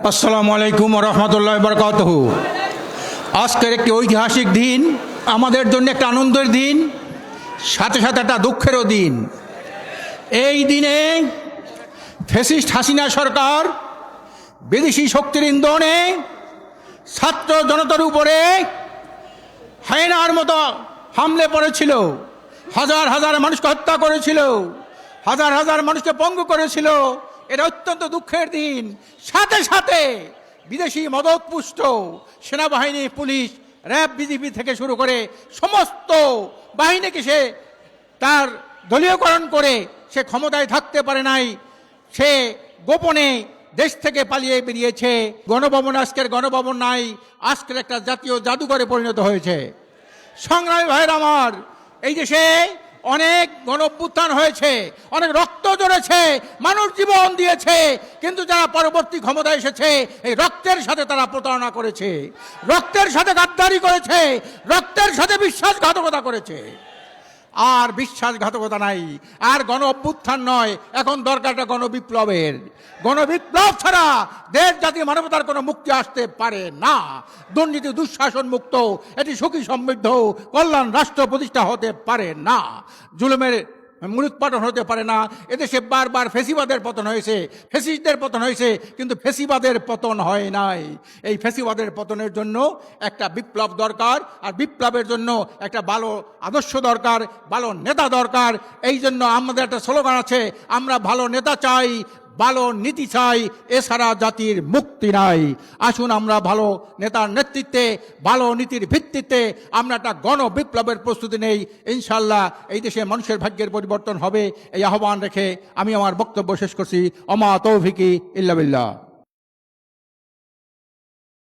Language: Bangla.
আসসালামু আলাইকুম রহমতুল্লাহ বরকাতুহু। আজকের একটি ঐতিহাসিক দিন, আমাদের জন্য একটা আনন্দের দিন, সাথে সাথে একটা দুঃখেরও দিন। এই দিনে ফ্যাসিস্ট হাসিনা সরকার বিদেশি শক্তির ইন্ধনে ছাত্র জনতার উপরে হায়নার মতো হামলে পড়েছিল, হাজার হাজার মানুষকে হত্যা করেছিল, হাজার হাজার মানুষকে পঙ্গু করেছিল। এটা অত্যন্ত দুঃখের দিন। সাথে সাথে বিদেশি মদতপুষ্ট সেনাবাহিনী, পুলিশ, র্যাব, বিজিবি থেকে শুরু করে সমস্ত বাহিনীকে সে তার দলীয়করণ করে সে ক্ষমতায় থাকতে পারে নাই। সে গোপনে দেশ থেকে পালিয়ে বেরিয়েছে। গণভবন আজকের গণভবন নাই, আজকের একটা জাতীয় জাদুঘরে পরিণত হয়েছে। সংগ্রামী ভাইয়ের আমার, এই দেশে অনেক গণঅভ্যুত্থান হয়েছে, অনেক রক্ত ঝরেছে, মানুষ জীবন দিয়েছে, কিন্তু যারা পরবর্তী ক্ষমতায় এসেছে এই রক্তের সাথে তারা প্রতারণা করেছে, রক্তের সাথে গাদ্দারি করেছে, রক্তের সাথে বিশ্বাসঘাতকতা করেছে। আর বিশ্বাসঘাতকতা নাই, আর গণ অভ্যুত্থান নয়, এখন দরকারটা গণবিপ্লবের। গণবিপ্লব ছাড়া দেশ জাতি মানবতার কোনো মুক্তি আসতে পারে না। দুর্নীতি দুঃশাসন মুক্ত এটি সুখী সমৃদ্ধ কল্যাণ রাষ্ট্র প্রতিষ্ঠা হতে পারে না। জুলুমের মূলোৎপাটন হতে পারে না। এদেশে বারবার ফেসিবাদের পতন হয়েছে, ফেসিস্টদের পতন হয়েছে, কিন্তু ফেসিবাদের পতন হয় নাই। এই ফেসিবাদের পতনের জন্য একটা বিপ্লব দরকার, আর বিপ্লবের জন্য একটা ভালো আদর্শ দরকার, ভালো নেতা দরকার। এই জন্য আমাদের একটা স্লোগান আছে, আমরা ভালো নেতা চাই, ভালো নীতি চাই, এছাড়া জাতির মুক্তি নাই। আসুন আমরা ভালো নেতার নেতৃত্বে, ভালো নীতির ভিত্তিতে আমরা একটা গণ বিপ্লবের প্রস্তুতি নেই। ইনশাল্লাহ এই দেশে মানুষের ভাগ্যের পরিবর্তন হবে। এই আহ্বান রেখে আমি আমার বক্তব্য শেষ করছি। অমা তৌফিকি ইল্লা বিল্লাহ।